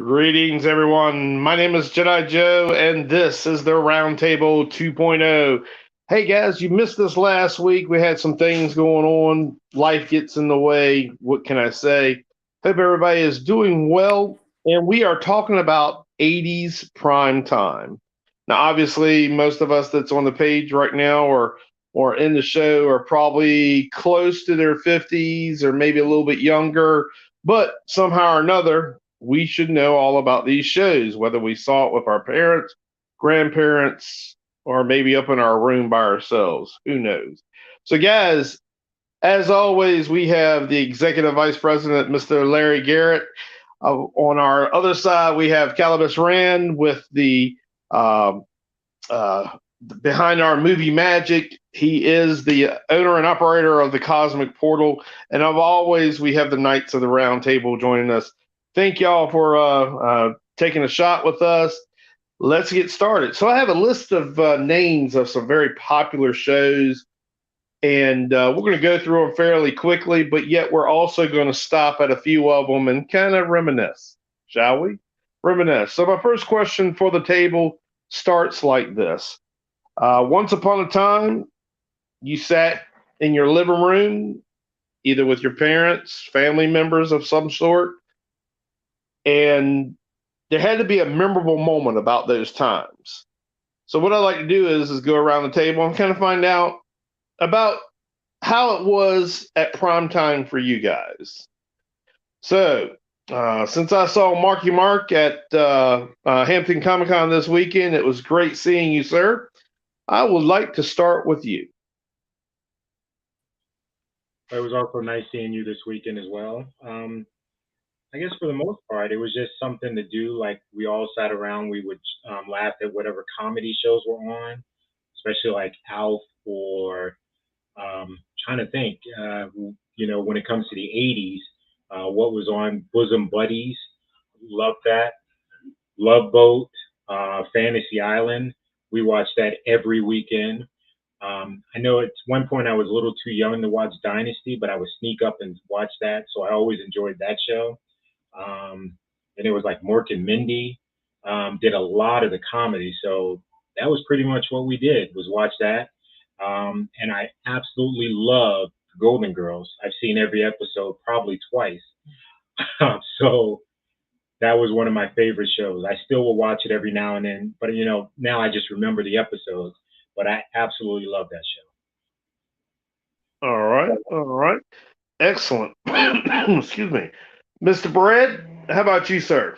Greetings, everyone. My name is Jedi Joe, and this is the Roundtable 2.0. Hey, guys, you missed this last week. We had some things going on. Life gets in the way. What can I say? Hope everybody is doing well. And we are talking about 80s prime time. Now, obviously, most of us that's on the page right now or in the show are probably close to their 50s or maybe a little bit younger, but somehow or another, we should know all about these shows, whether we saw it with our parents, grandparents, or maybe up in our room by ourselves. Who knows? So, guys, as always, we have the executive vice president, Mr. Larry Garrett. On our other side, we have Calabas Rand with the um, uh, behind our movie magic. He is the owner and operator of the Cosmic Portal. And of always, we have the Knights of the Round Table joining us. Thank y'all for taking a shot with us. Let's get started. So I have a list of names of some very popular shows, and we're going to go through them fairly quickly, but yet we're also going to stop at a few of them and kind of reminisce, shall we? Reminisce. So my first question for the table starts like this. Once upon a time, you sat in your living room, either with your parents, family members of some sort, and there had to be a memorable moment about those times. So what I like to do is go around the table and kind of find out about how it was at prime time for you guys. So since I saw Marky Mark at Hampton Comic Con this weekend, it was great seeing you, sir. I would like to start with you. It was also nice seeing you this weekend as well. I guess for the most part, it was just something to do. Like we all sat around, we would laugh at whatever comedy shows were on, especially like Alf or trying to think. When it comes to the '80s, what was on Bosom Buddies? Love that. Love Boat, Fantasy Island. We watched that every weekend. I know at one point I was a little too young to watch Dynasty, but I would sneak up and watch that. So I always enjoyed that show. And it was like Mork and Mindy did a lot of the comedy. So that was pretty much what we did was watch that. And I absolutely love Golden Girls. I've seen every episode probably twice. So that was one of my favorite shows. I still will watch it every now and then, but now I just remember the episodes. But I absolutely love that All right, all right. Excellent. Excuse me. Mr. Brad, how about you, sir?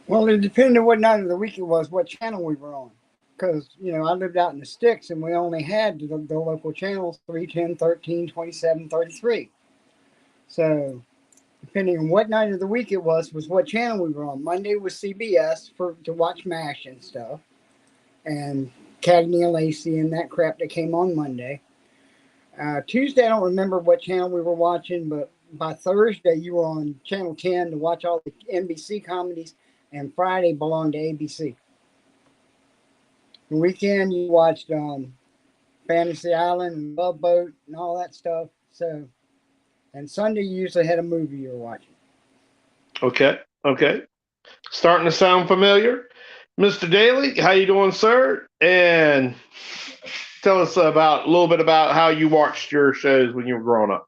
Well, it depended on what night of the week it was, what channel we were on. Because, I lived out in the sticks and we only had the local channels 310, 13, 27, 33. So, depending on what night of the week it was what channel we were on. Monday was CBS to watch MASH and stuff. And Cagney and Lacey and that crap that came on Monday. Tuesday, I don't remember what channel we were watching, but by Thursday, you were on Channel 10 to watch all the NBC comedies, and Friday belonged to ABC. The weekend, you watched Fantasy Island and Love Boat and all that stuff. So, and Sunday, you usually had a movie you were watching. Okay, okay. Starting to sound familiar. Mr. Daly, how you doing, sir? And tell us about a little bit about how you watched your shows when you were growing up.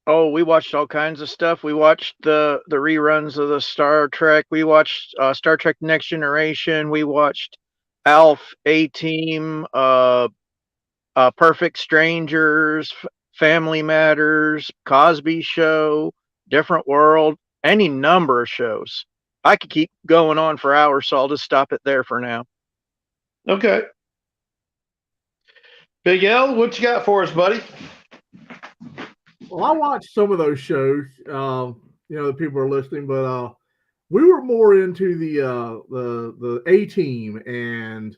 Oh, we watched all kinds of stuff. We watched the reruns of the Star Trek. We watched Star Trek Next Generation. We watched Alf, A Team, Perfect Strangers, Family Matters, Cosby Show, Different World, any number of shows. I could keep going on for hours, so I'll just stop it there for now. Okay. Big L, what you got for us, buddy? Well, I watched some of those shows. The people are listening, but we were more into the A Team and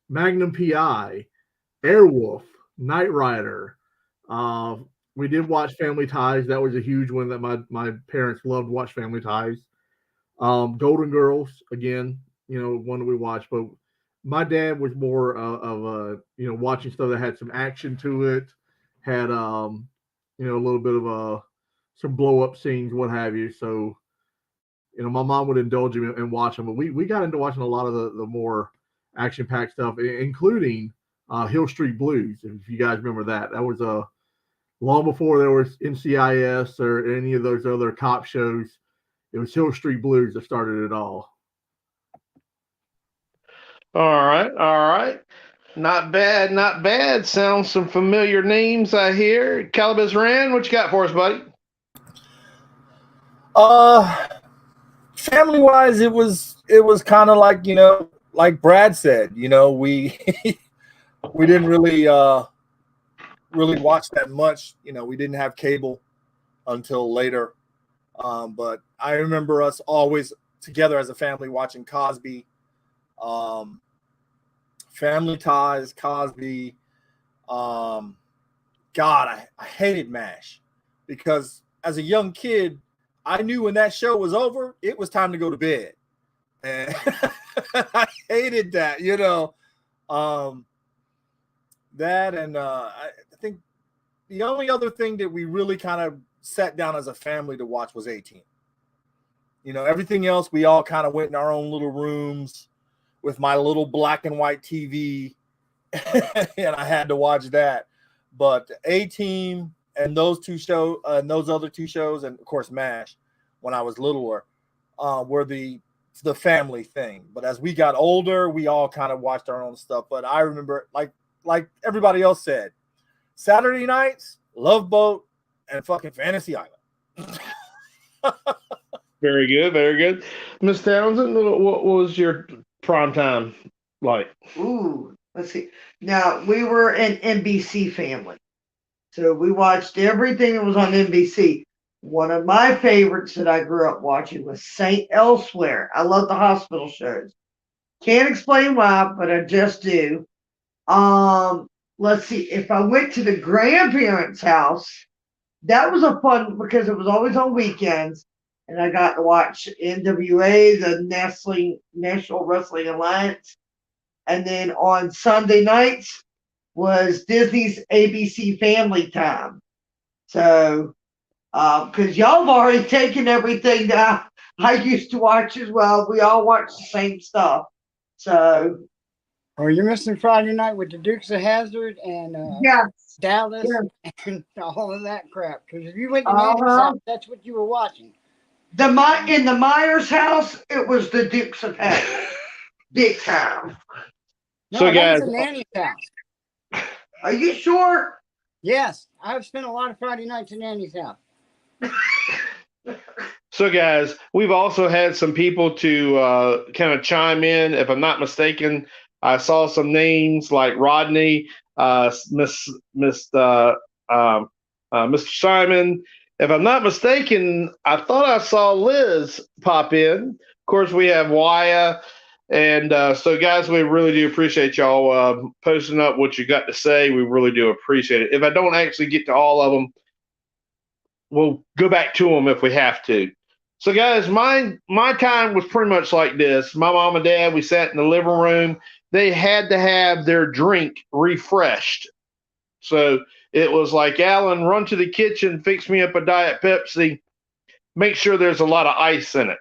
Magnum PI, Airwolf, Knight Rider. We did watch Family Ties. That was a huge one that my parents loved to watch Family Ties. Golden Girls, again, one that we watched. But my dad was more of watching stuff that had some action to it, had a little bit of some blow up scenes, what have you. So, my mom would indulge me and watch them. But we got into watching a lot of the more action packed stuff, including Hill Street Blues. If you guys remember that, that was long before there was NCIS or any of those other cop shows. It was Hill Street Blues that started it all. All right, all right. Not bad, not bad. Sounds some familiar names I hear. Calabas Rand, what you got for us, buddy? Family wise, it was kind of like, like Brad said, we we didn't really watch that much. We didn't have cable until later. But I remember us always together as a family watching Cosby, Family Ties, Cosby. God, I hated MASH because as a young kid, I knew when that show was over, it was time to go to bed. And I hated that, that. And I think the only other thing that we really kind of sat down as a family to watch was 18. Everything else, we all kind of went in our own little rooms with my little black and white TV, and I had to watch that. But A-Team and those two shows, and those other two shows, and of course MASH, when I was littler, were the family thing. But as we got older, we all kind of watched our own stuff. But I remember, like everybody else said, Saturday nights, Love Boat, and fucking Fantasy Island. Very good, very good. Miss Townsend, what was your prime time like? Ooh, let's see. Now, we were an NBC family. So we watched everything that was on NBC. One of my favorites that I grew up watching was Saint Elsewhere. I love the hospital shows. Can't explain why, but I just do. Let's see. If I went to the grandparents' house, that was a fun because it was always on weekends. And I got to watch NWA, the National Wrestling Alliance. And then on Sunday nights was Disney's ABC Family Time. So, because y'all have already taken everything that I used to watch as well. We all watch the same stuff. So. Oh, you're missing Friday night with the Dukes of Hazzard and Yes. Dallas and all of that crap. Because if you went to Nanny's house, that's what you were watching. In the Myers house, it was the Dukes of Hazzard. Big time. No, So, that guys, was the Nanny's house. Are you sure? Yes, I've spent a lot of Friday nights in Nanny's house. So, guys, we've also had some people to kind of chime in. If I'm not mistaken, I saw some names like Rodney, Mr. Simon. If I'm not mistaken, I thought I saw Liz pop in. Of course, we have Waya. And so, guys, we really do appreciate y'all posting up what you got to say. We really do appreciate it. If I don't actually get to all of them, we'll go back to them if we have to. So, guys, my time was pretty much like this. My mom and dad, we sat in the living room. They had to have their drink refreshed. So it was like, Alan, run to the kitchen, fix me up a Diet Pepsi, make sure there's a lot of ice in it.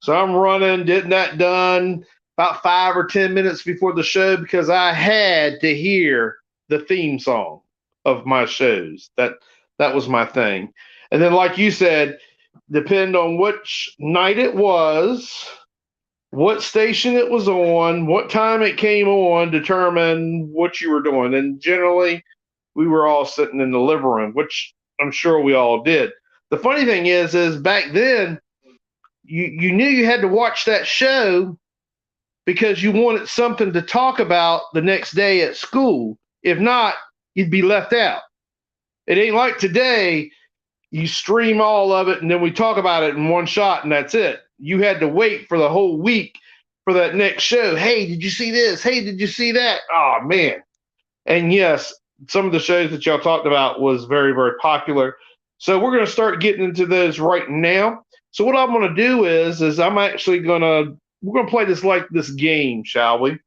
So I'm running, getting that done about 5 or 10 minutes before the show because I had to hear the theme song of my shows. That was my thing. And then, like you said, depending on which night it was, what station it was on, what time it came on, determine what you were doing. And generally, we were all sitting in the living room, which I'm sure we all did. The funny thing is back then, you knew you had to watch that show because you wanted something to talk about the next day at school. If not, you'd be left out. It ain't like today, you stream all of it and then we talk about it in one shot and that's it. You had to wait for the whole week for that next show. Hey, did you see this? Hey, did you see that? Oh, man. And yes, some of the shows that y'all talked about was very, very popular. So we're going to start getting into those right now. So what I'm going to do is I'm actually we're going to play this game, shall we?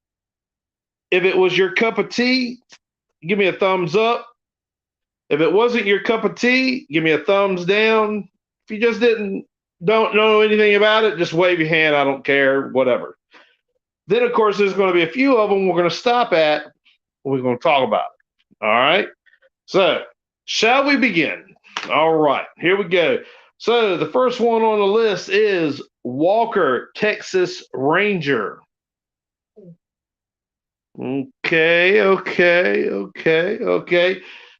If it was your cup of tea, give me a thumbs up. If it wasn't your cup of tea, give me a thumbs down. If you just don't know anything about it, just wave your hand. I don't care, whatever. Then, of course, there's going to be a few of them we're going to stop at. We're going to talk about it. All right. So, shall we begin? All right. Here we go. So, the first one on the list is Walker, Texas Ranger. Okay.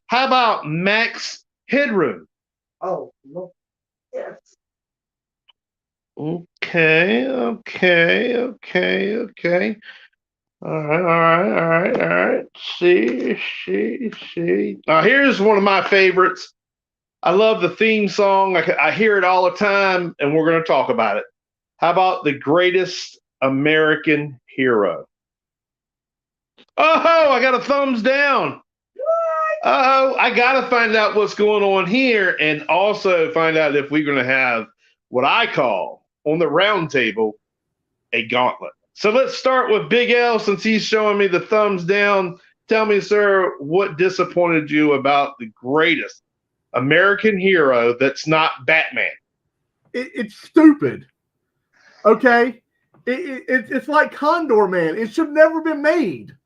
How about Max Headroom? Oh, no. Yes. Okay. All right. See. Now, here's one of my favorites. I love the theme song. I hear it all the time, and we're going to talk about it. How about The Greatest American Hero? Oh, I got a thumbs down. Oh, I got to find out what's going on here and also find out if we're going to have what I call on the round table a gauntlet. So let's start with Big L since he's showing me the thumbs down. Tell me, sir, what disappointed you about the greatest American hero that's not Batman? It's stupid. Okay? It's like Condor Man. It should have never been made.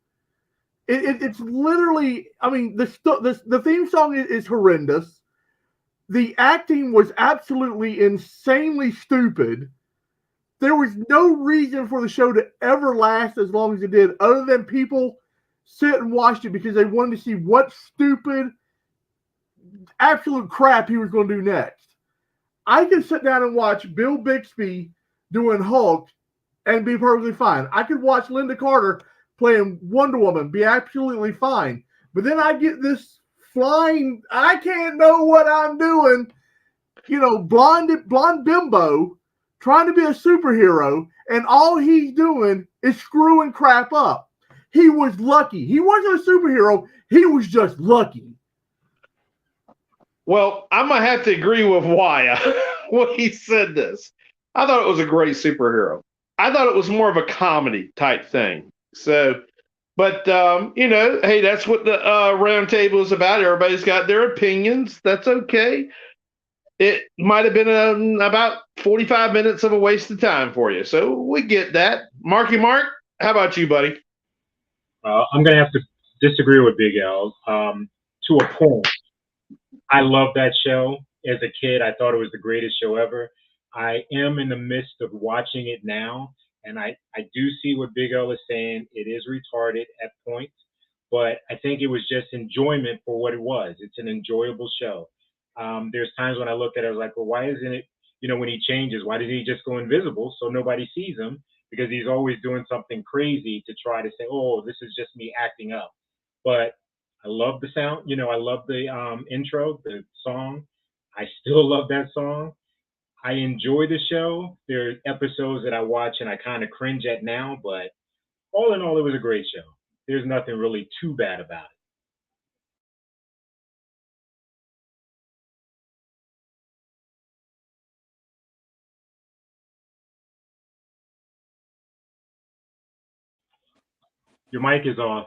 It's literally, I mean, the theme song is horrendous. The acting was absolutely insanely stupid. There was no reason for the show to ever last as long as it did, other than people sit and watched it because they wanted to see what stupid, absolute crap he was going to do next. I could sit down and watch Bill Bixby doing Hulk and be perfectly fine. I could watch Linda Carter playing Wonder Woman, be absolutely fine. But then I get this flying, I can't know what I'm doing, blonde bimbo trying to be a superhero, and all he's doing is screwing crap up. He was lucky. He wasn't a superhero. He was just lucky. Well, I'm going to have to agree with Wyatt when he said this. I thought it was a great superhero. I thought it was more of a comedy type thing. So, but, hey, that's what the round table is about. Everybody's got their opinions. That's okay. It might have been about 45 minutes of a waste of time for you. So we get that. Marky Mark, how about you, buddy? I'm going to have to disagree with Big L to a point. I love that show. As a kid, I thought it was the greatest show ever. I am in the midst of watching it now, and I do see what Big L is saying. It is retarded at points, but I think it was just enjoyment for what it was. It's an enjoyable show. There's times when I look at it, I was like, well, why isn't it, when he changes, why doesn't he just go invisible so nobody sees him? Because he's always doing something crazy to try to say, oh, this is just me acting up. But I love the sound. I love the intro, the song. I still love that song. I enjoy the show. There are episodes that I watch and I kind of cringe at now, but all in all, it was a great show. There's nothing really too bad about it. Your mic is off.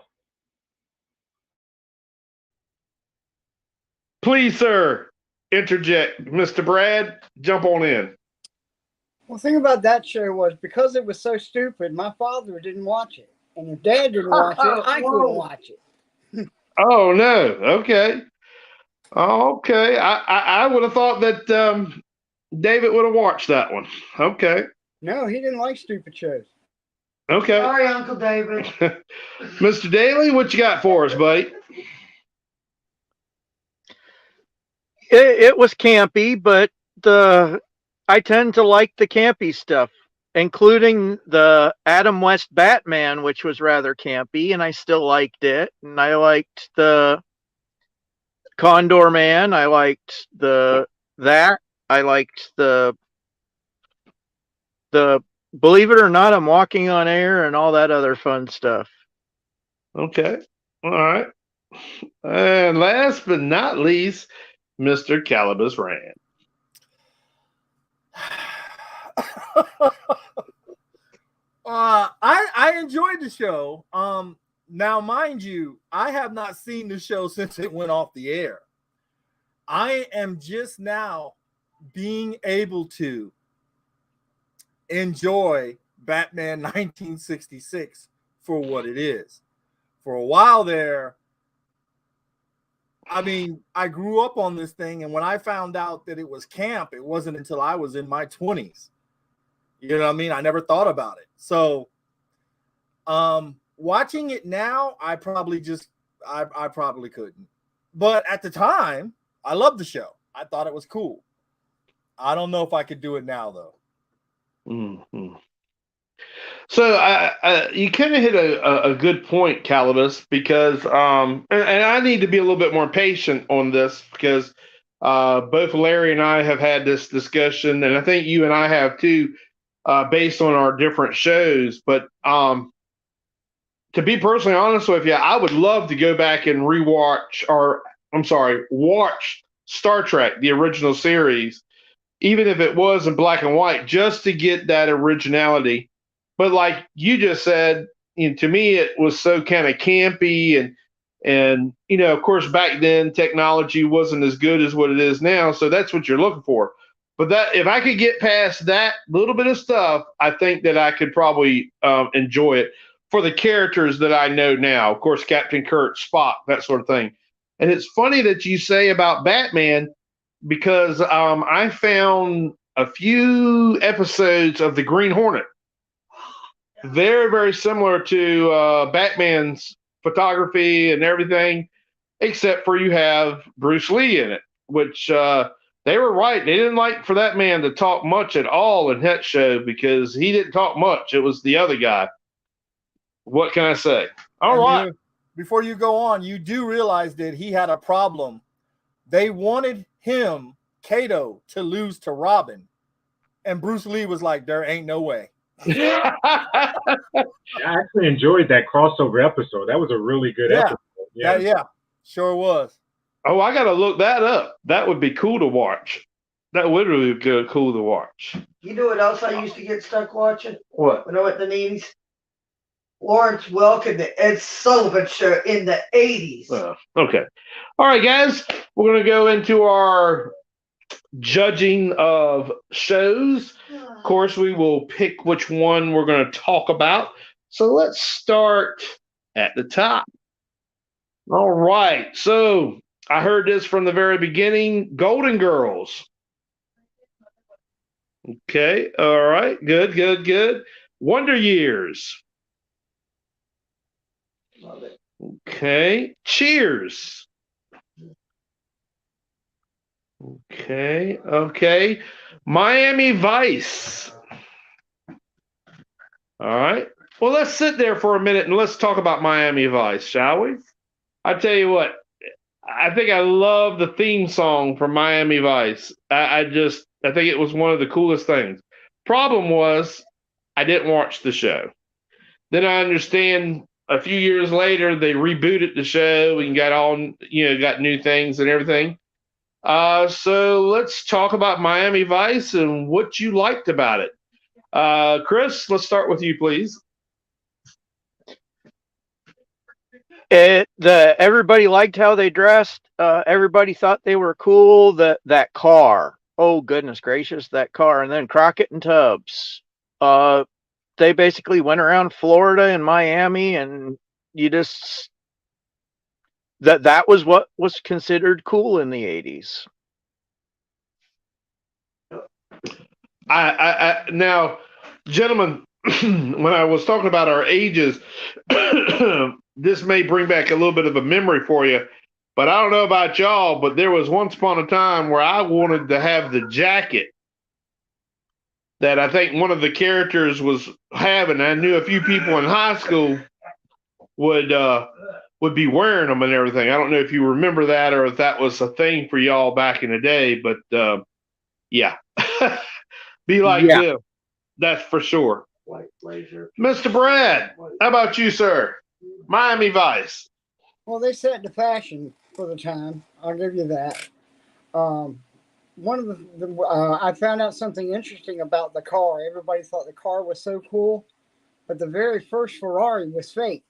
Please, sir, interject. Mr. Brad, jump on in. Well, the thing about that show was because it was so stupid, my father didn't watch it. And if Dad didn't watch it, I couldn't watch it. Oh, no. Okay. I would have thought that David would have watched that one. Okay. No, he didn't like stupid shows. Okay. Sorry, Uncle David. Mr. Daly, what you got for us, buddy? It was campy, but I tend to like the campy stuff, including the Adam West Batman, which was rather campy, and I still liked it. And I liked the Condor Man. I liked that. I liked the Believe It or Not, I'm Walking on Air and all that other fun stuff. Okay. All right. And last but not least, Mr. Calibus Rand. I enjoyed the show. Now, mind you, I have not seen the show since it went off the air. I am just now being able to enjoy Batman 1966 for what it is. For a while there, I mean, I grew up on this thing, and when I found out that it was camp, it wasn't until I was in my 20s. You know what I mean? I never thought about it. So watching it now, I probably couldn't. But at the time, I loved the show. I thought it was cool. I don't know if I could do it now, though. Mm-hmm. So you kind of hit a good point, Calibus, because and I need to be a little bit more patient on this because both Larry and I have had this discussion, and I think you and I have too, based on our different shows. But to be personally honest with you, I would love to go back and watch Star Trek, the original series, even if it was in black and white, just to get that originality. But like you just said, to me, it was so kind of campy and of course, back then technology wasn't as good as what it is now. So that's what you're looking for. But that if I could get past that little bit of stuff, I think that I could probably enjoy it for the characters that I know now. Of course, Captain Kirk, Spock, that sort of thing. And it's funny that you say about Batman because I found a few episodes of the Green Hornet very, very similar to Batman's photography and everything, except for you have Bruce Lee in it, which they were right. They didn't like for that man to talk much at all in that show because he didn't talk much. It was the other guy. What can I say? All right. Before you go on, you do realize that he had a problem. They wanted him, Kato, to lose to Robin. And Bruce Lee was like, there ain't no way. I actually enjoyed that crossover episode. That was a really good episode. Yeah, sure was. Oh, I got to look that up. That would be cool to watch. That would really be cool to watch. You know what else I used to get stuck watching? What? When I went to the 80s? Lawrence Welk and the Ed Sullivan Show in the 80s. Okay. All right, guys. We're going to go into our judging of shows. Of course, we will pick which one we're going to talk about. So let's start at the top. All right. So I heard this from the very beginning. Golden Girls. Okay. All right. Good. Wonder Years. Love it. Okay. Cheers. Okay. Miami Vice. All right. Well, let's sit there for a minute and let's talk about Miami Vice, shall we? I tell you what, I think I love the theme song from Miami Vice. I think it was one of the coolest things. Problem was, I didn't watch the show. Then I understand a few years later they rebooted the show and got new things and everything. So let's talk about Miami Vice and what you liked about it. Chris, let's start with you, please. Everybody liked how they dressed. Everybody thought they were cool. That car. Oh goodness gracious, that car. And then Crockett and Tubbs. They basically went around Florida and Miami, and that was what was considered cool in the 80s. Now, gentlemen, when I was talking about our ages, this may bring back a little bit of a memory for you, but I don't know about y'all, but there was once upon a time where I wanted to have the jacket that I think one of the characters was having. I knew a few people in high school would be wearing them and everything. I don't know if you remember that or if that was a thing for y'all back in the day, but yeah. Be like them. That's for sure. White blazer. Mr. Brad, how about you, sir? Miami Vice. Well, they set the fashion for the time. I'll give you that. One of I found out something interesting about the car. Everybody thought the car was so cool, but the very first Ferrari was fake.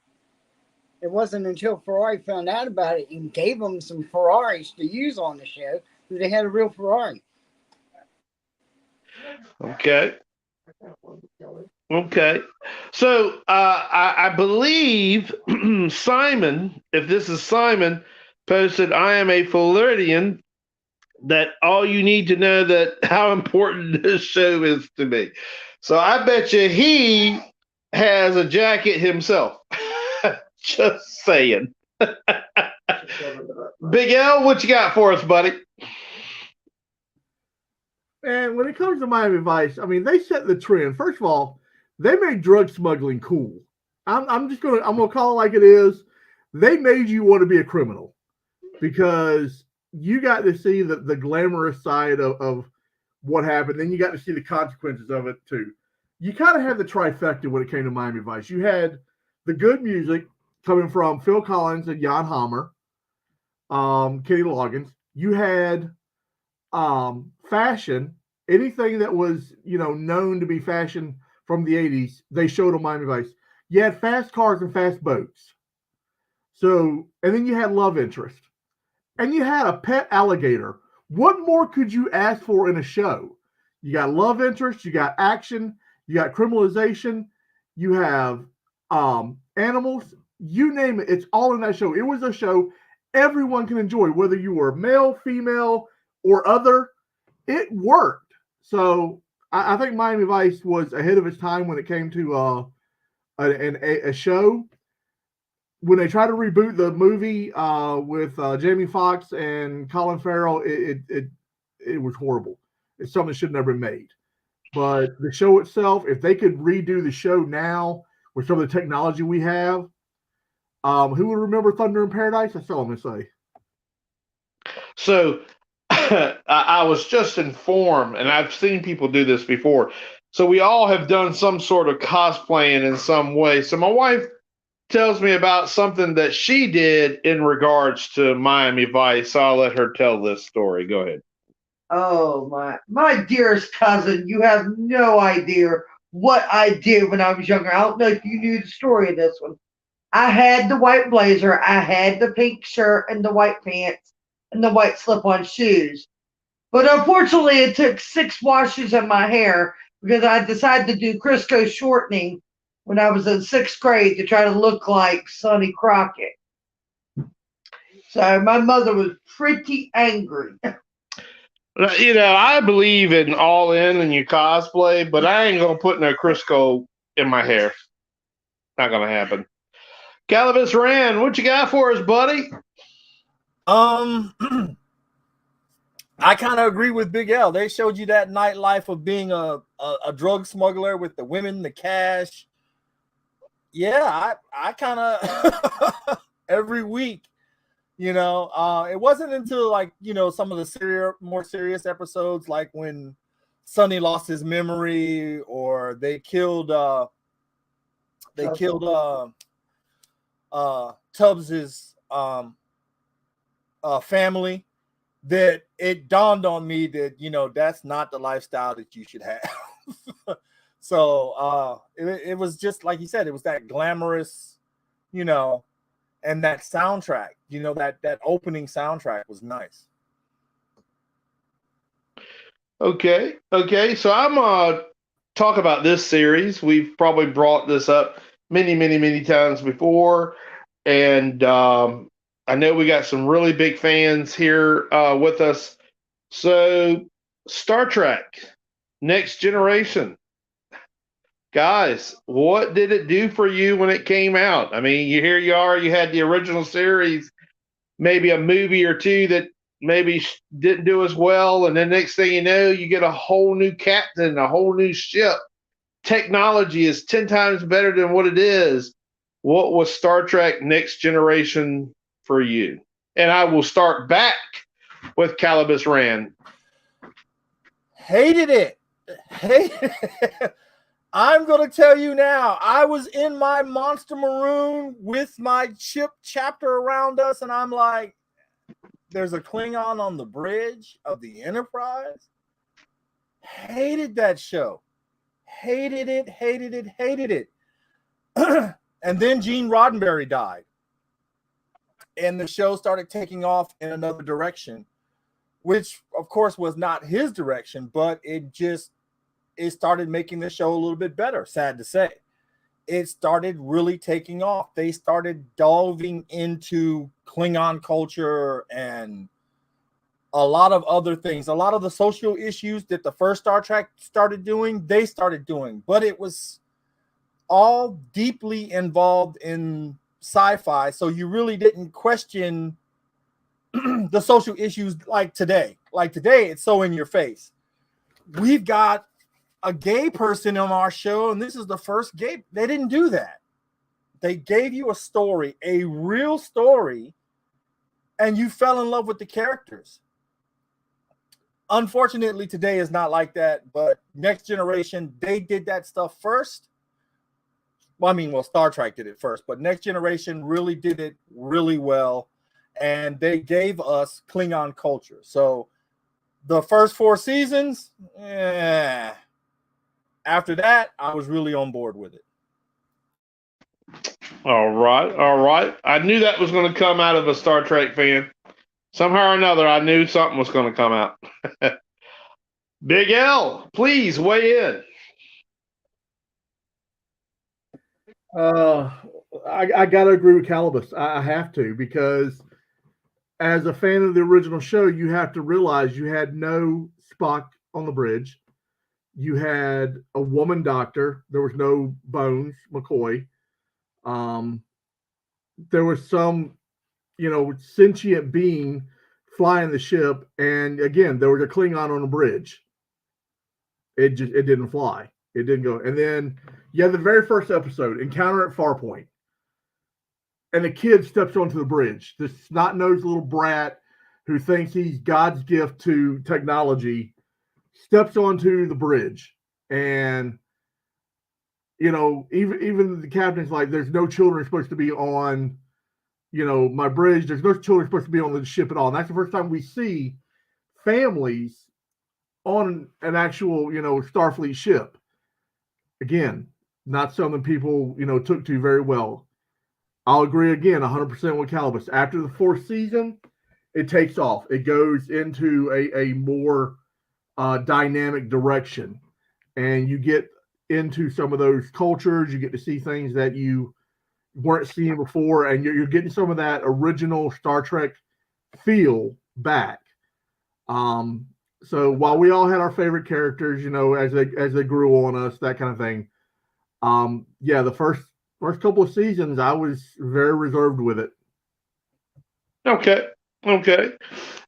It wasn't until Ferrari found out about it and gave them some Ferraris to use on the show that they had a real Ferrari. Okay. Okay. So I believe Simon, if this is Simon, posted, I am a Floridian, that all you need to know that how important this show is to me. So I bet you he has a jacket himself. Just saying. Big L, what you got for us, buddy? And when it comes to Miami Vice, I mean, they set the trend. First of all, they made drug smuggling cool. I'm gonna call it like it is. They made you want to be a criminal because you got to see the glamorous side of what happened. Then you got to see the consequences of it too. You kind of had the trifecta when it came to Miami Vice. You had the good music coming from Phil Collins and Jan Hammer, Kenny Loggins. You had fashion, anything that was known to be fashion from the 80s, they showed on Miami Vice. You had fast cars and fast boats. So, and then you had love interest. And you had a pet alligator. What more could you ask for in a show? You got love interest, you got action, you got criminalization, you have animals, you name it, it's all in that show. It was a show everyone can enjoy, whether you were male, female, or other. It worked. So I think Miami Vice was ahead of its time when it came to a show. When they tried to reboot the movie with Jamie Foxx and Colin Farrell, it was horrible. It's something that should never been made. But the show itself, if they could redo the show now with some of the technology we have, who would remember Thunder in Paradise? That's all I'm going to say. So I was just informed, and I've seen people do this before. So we all have done some sort of cosplaying in some way. So my wife tells me about something that she did in regards to Miami Vice. So I'll let her tell this story. Go ahead. Oh, my dearest cousin, you have no idea what I did when I was younger. I don't know if you knew the story of this one. I had the white blazer, I had the pink shirt and the white pants and the white slip-on shoes. But unfortunately, it took 6 washes of my hair because I decided to do Crisco shortening when I was in 6th grade to try to look like Sonny Crockett. So my mother was pretty angry. I believe in all in your cosplay, but I ain't going to put no Crisco in my hair. Not going to happen. Calibus Rand, what you got for us, buddy? I kind of agree with Big L. They showed you that nightlife of being a drug smuggler with the women, the cash. Yeah, I kind of every week, it wasn't until some of the more serious episodes, like when Sonny lost his memory or they killed Tubbs's family, that it dawned on me that that's not the lifestyle that you should have. So it was just like you said, it was that glamorous, and that soundtrack, that opening soundtrack was nice. Okay. So I'm gonna talk about this series. We've probably brought this up many times before, and I know we got some really big fans here with us. So, Star Trek, Next Generation. Guys, what did it do for you when it came out? I mean, here you are, you had the original series, maybe a movie or two that maybe didn't do as well, and then next thing you know, you get a whole new captain, a whole new ship. Technology is 10 times better than what it is. What was Star Trek Next Generation for you? And I will start back with Calibus Rand. Hated it. I'm going to tell you now, I was in my Monster Maroon with my ship chapter around us, and I'm like, there's a Klingon on the bridge of the Enterprise. Hated that show. Hated it. And then Gene Roddenberry died. And the show started taking off in another direction. which of course was not his direction, but it started making the show a little bit better, sad to say. It started really taking off. They started delving into Klingon culture and a lot of other things. A lot of the social issues that the first Star Trek started doing, they started doing, but it was all deeply involved in sci-fi, so you really didn't question the social issues like today. Like today, it's so in your face. We've got a gay person on our show, and this is the first gay. They didn't do that. They gave you a story, a real story, and you fell in love with the characters. Unfortunately, today is not like that, but Next Generation, they did that stuff first. Well, I mean, Star Trek did it first, but Next Generation really did it really well, and they gave us Klingon culture. So the first 4 seasons, after that, I was really on board with it. All right. I knew that was going to come out of a Star Trek fan. Somehow or another, I knew something was going to come out. Big L, please weigh in. I got to agree with Calibus. I have to, because as a fan of the original show, you have to realize you had no Spock on the bridge. You had a woman doctor. There was no Bones McCoy. There was some, sentient being flying the ship, and again, there was a Klingon on the bridge. It didn't fly. It didn't go. And then you have the very first episode, Encounter at Farpoint, and the kid steps onto the bridge. This snot-nosed little brat who thinks he's God's gift to technology steps onto the bridge, and even the captain's like, "There's no children supposed to be on, my bridge. There's no children supposed to be on the ship at all." And that's the first time we see families on an actual, Starfleet ship. Again, not something people, took to very well. I'll agree again, 100% with Calibus. After the 4th season, it takes off. It goes into a more dynamic direction, and you get into some of those cultures. You get to see things that you weren't seeing before, and you're getting some of that original Star Trek feel back. So while we all had our favorite characters, as they grew on us, that kind of thing. The first couple of seasons, I was very reserved with it. Okay.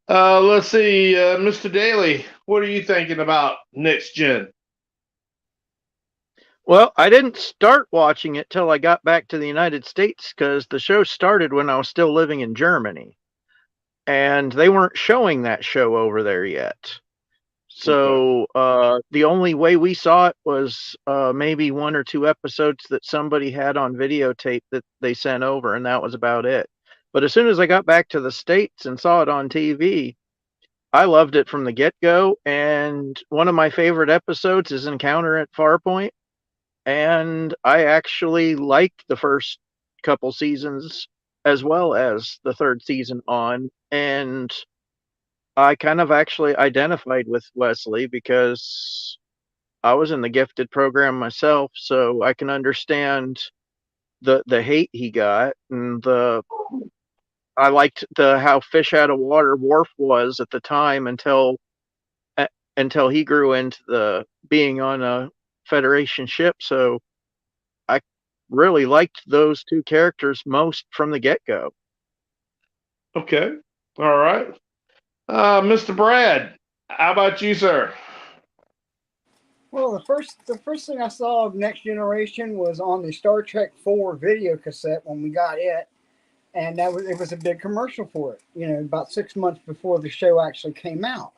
Let's see, Mr. Daly, what are you thinking about Next Gen? Well, I didn't start watching it till I got back to the United States, because the show started when I was still living in Germany, and they weren't showing that show over there yet. So the only way we saw it was maybe 1 or 2 episodes that somebody had on videotape that they sent over, and that was about it. But as soon as I got back to the States and saw it on TV, I loved it from the get-go. And one of my favorite episodes is Encounter at Farpoint. And I actually liked the first couple seasons as well as the 3rd season on. And I kind of actually identified with Wesley, because I was in the gifted program myself, so I can understand the hate he got, and I liked how fish out of water Worf was at the time until he grew into the being on a Federation ship. So I really liked those 2 characters most from the get-go. Okay. All right. Mr. Brad, how about you, sir? Well, the first thing I saw of Next Generation was on the Star Trek 4 video cassette when we got it, and it was a big commercial for it. About 6 months before the show actually came out.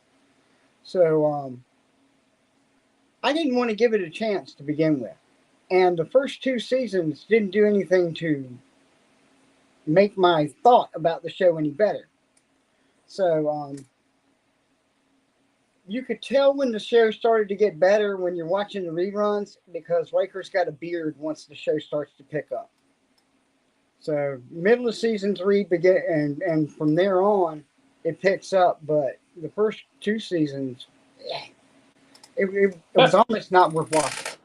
So I didn't want to give it a chance to begin with, and the first 2 seasons didn't do anything to make my thought about the show any better. So you could tell when the show started to get better when you're watching the reruns, because Riker's got a beard once the show starts to pick up. So middle of season 3 began, and from there on, it picks up, but the first 2 seasons, it was almost not worth watching.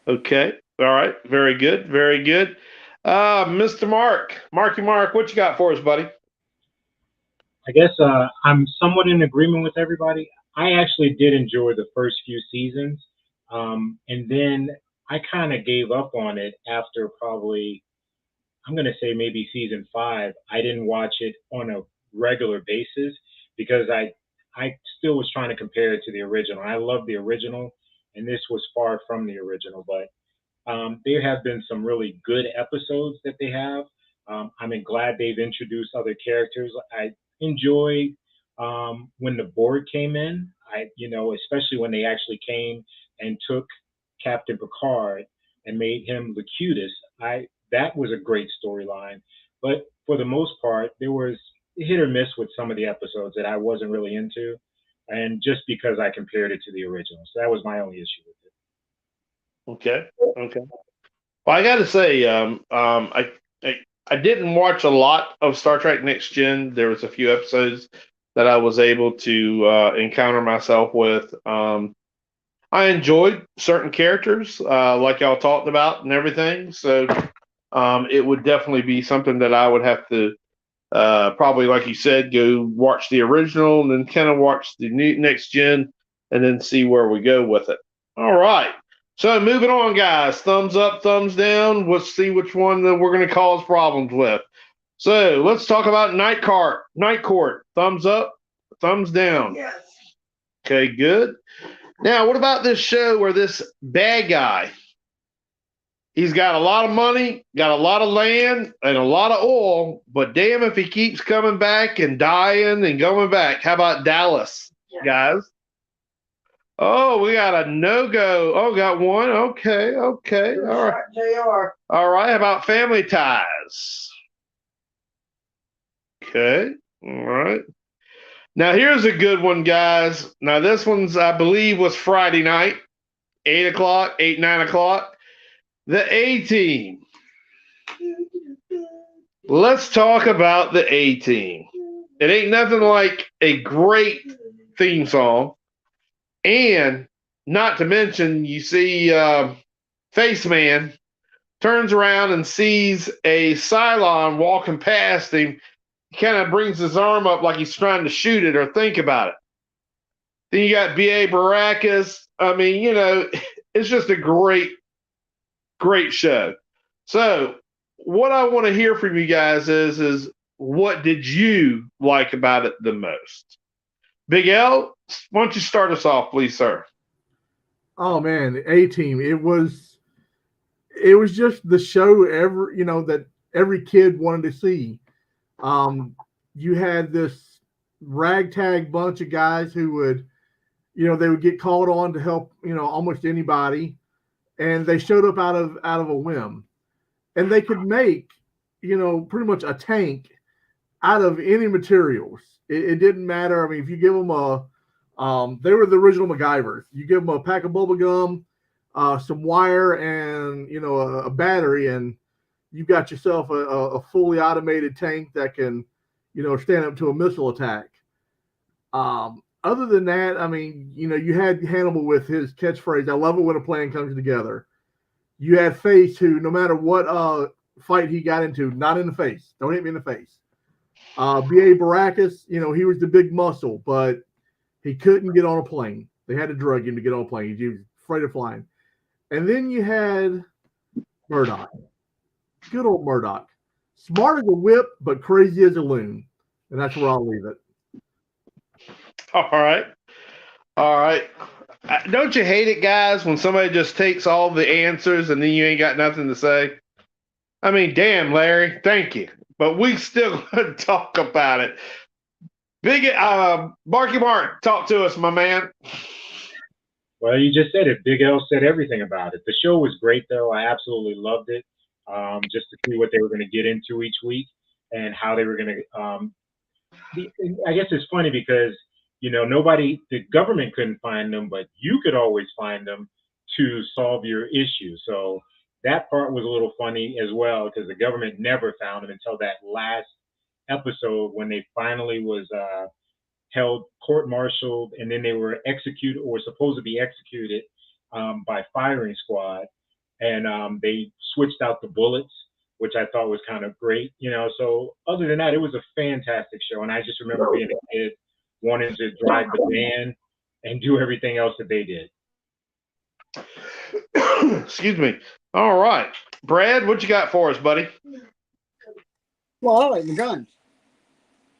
Okay. All right. Very good. Very good. Mr. Marky Mark, what you got for us, buddy? I guess I'm somewhat in agreement with everybody. I actually did enjoy the first few seasons, and then I kind of gave up on it after probably, I'm going to say maybe season 5. I didn't watch it on a regular basis because I still was trying to compare it to the original. I love the original, and this was far from the original, but there have been some really good episodes that they have. I'm glad they've introduced other characters. I enjoyed when the board came in. Especially when they actually came and took Captain Picard and made him Locutus. That was a great storyline. But for the most part, there was hit or miss with some of the episodes that I wasn't really into, and just because I compared it to the original, so that was my only issue with it. Okay. Okay. Well, I got to say, I I didn't watch a lot of Star Trek Next Gen. There was a few episodes that I was able to encounter myself with. I enjoyed certain characters, like y'all talked about and everything. So it would definitely be something that I would have to probably, like you said, go watch the original and then kind of watch the new Next Gen and then see where we go with it. All right. So moving on, guys. Thumbs up, thumbs down. Let's see which one that we're going to cause problems with. So let's talk about Night Court. Thumbs up, thumbs down. Yes. Okay, good. Now, what about this show where this bad guy, he's got a lot of money, got a lot of land, and a lot of oil, but damn if he keeps coming back and dying and going back. How about Dallas, guys? Oh, we got a no-go. Oh, got one. Okay. All right. JR. All right. How about Family Ties? Okay. All right. Now, here's a good one, guys. Now, this one's, I believe, was Friday night, 8 o'clock, 9 o'clock. The A-Team. Let's talk about the A-Team. It ain't nothing like a great theme song. And not to mention, you see Face Man turns around and sees a Cylon walking past him. He kind of brings his arm up like he's trying to shoot it or think about it. Then you got B.A. Baracus. I mean, it's just a great show. So what I want to hear from you guys is what did you like about it the most? Big L, why don't you start us off, please, sir? Oh man, the A-Team. It was just the show that every kid wanted to see. You had this ragtag bunch of guys who would, they would get called on to help, almost anybody, and they showed up out of a whim, and they could make, pretty much a tank out of any materials. It didn't matter. I mean, if you give them they were the original MacGyvers. You give them a pack of bubble gum, some wire, and a battery, and you've got yourself a fully automated tank that can, stand up to a missile attack. Other than that, I mean, you had Hannibal with his catchphrase, "I love it when a plan comes together." You had Face, who no matter what fight he got into, not in the face, don't hit me in the face. B.A. Baracus, he was the big muscle, but he couldn't get on a plane. They had to drug him to get on a plane. He was afraid of flying. And then you had Murdoch. Good old Murdoch. Smart as a whip, but crazy as a loon. And that's where I'll leave it. All right. Don't you hate it, guys, when somebody just takes all the answers and then you ain't got nothing to say? I mean, damn, Larry, thank you. But we still going to talk about it. Big Marky Mark, talk to us, my man. Well, you just said it. Big L said everything about it. The show was great, though. I absolutely loved it. Just to see what they were going to get into each week and how they were going to. I guess it's funny because the government couldn't find them, but you could always find them to solve your issue. So that part was a little funny as well because the government never found them until that last episode when they finally was held court-martialed, and then they were executed or supposed to be executed by firing squad, and they switched out the bullets, which I thought was kind of great. So other than that, it was a fantastic show, and I just remember being a kid wanting to drive the van and do everything else that they did. Excuse me. All right, Brad, what you got for us, buddy? Well, I like the guns.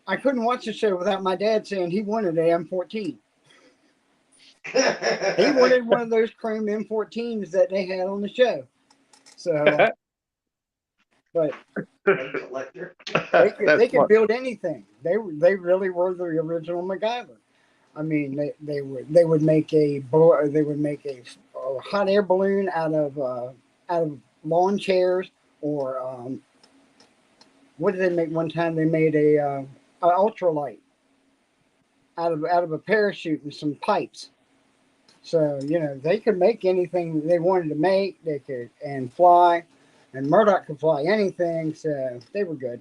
I couldn't watch the show without my dad saying he wanted an M14. He wanted one of those chrome M14s that they had on the show. So, but they could build anything. They really were the original MacGyver. I mean, they would make a hot air balloon out of lawn chairs, or what did they make one time? They made a ultralight out of a parachute and some pipes. So they could make anything they wanted to make. They could and fly, and Murdoch could fly anything. So they were good.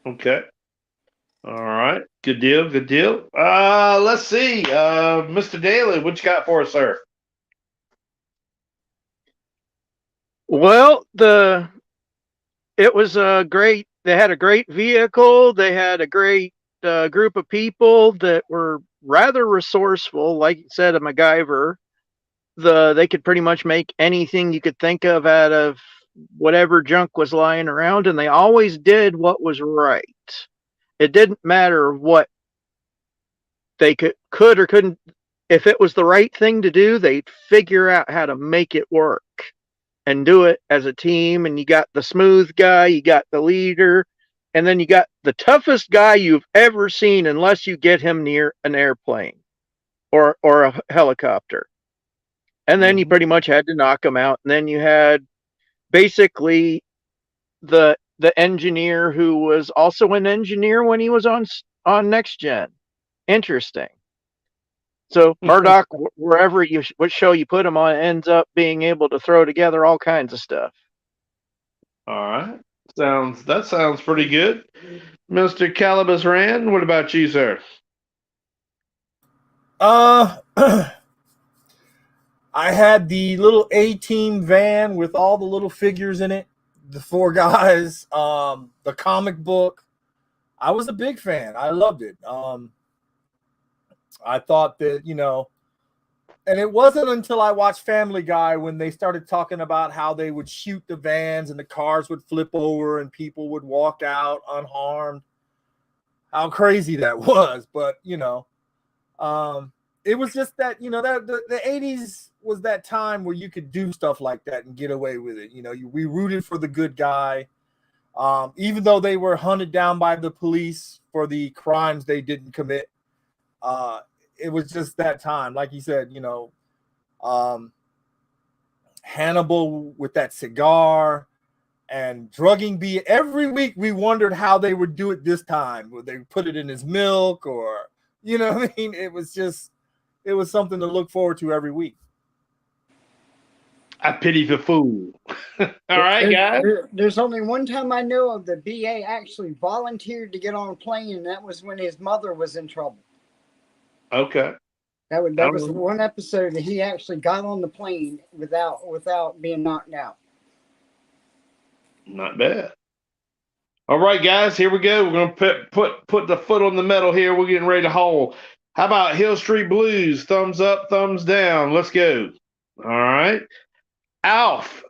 Okay. All right. Good deal. Good deal. Let's see. Mr. Daly, what you got for us, sir? Well, it was a great. They had a great vehicle. They had a great group of people that were rather resourceful. Like you said, a MacGyver. They could pretty much make anything you could think of out of whatever junk was lying around, and they always did what was right. It didn't matter what they could or couldn't. If it was the right thing to do, they'd figure out how to make it work and do it as a team. And you got the smooth guy, you got the leader, and then you got the toughest guy you've ever seen, unless you get him near an airplane or a helicopter. And then you pretty much had to knock him out. And then you had basically the engineer who was also an engineer when he was on Next Gen. Interesting. So Murdoch, what show you put him on, ends up being able to throw together all kinds of stuff. All right. That sounds pretty good. Mr. Calibus Rand, what about you, sir? I had the little A-Team van with all the little figures in it, the 4 guys, the comic book. I was a big fan. I loved it. I thought that, and it wasn't until I watched Family Guy when they started talking about how they would shoot the vans and the cars would flip over and people would walk out unharmed. How crazy that was. But, it was just that, that the 80s was that time where you could do stuff like that and get away with it. We rooted for the good guy, even though they were hunted down by the police for the crimes they didn't commit. It was just that time, like you said, Hannibal with that cigar and drugging B. Every week we wondered how they would do it this time. Would they put it in his milk or, what I mean? It was something to look forward to every week. I pity the fool. All right, guys. There's only one time I know of the BA actually volunteered to get on a plane, and that was when his mother was in trouble. Okay. That was the one episode that he actually got on the plane without being knocked out. Not bad. All right, guys, here we go. We're going to put the foot on the metal here. We're getting ready to haul. How about Hill Street Blues? Thumbs up, thumbs down. Let's go. All right. Alf.